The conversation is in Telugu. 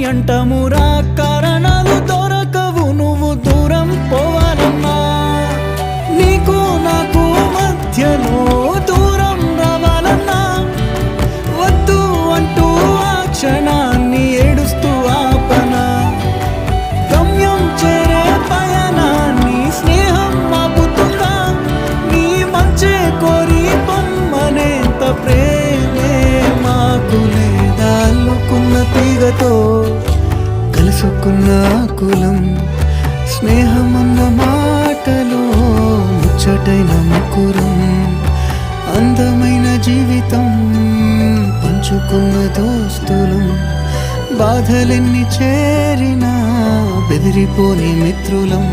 అంటమురా కారణాలు దొరకవు నువ్వు దూరం పోవాలన్నా నీకు నాకు మధ్యలో దూరం రావాలన్నా వద్దు అంటూ ఆ క్షణాన్ని ఏడుస్తూ ఆపనా గమ్యం చేరే పయనాన్ని స్నేహం ఆపుతుందా నీ మంచే కోరి పొమ్మనేంత ప్రేమే మాకు లేదా అల్లుకున్న తీగతో కలుసుకున్న కులం స్నేహమన్న మాటలో ముచ్చటైన ముకురం అందమైన జీవితం పంచుకున్న దోస్తులం బాధలెన్ని చేరినా బెదిరిపోని మిత్రులం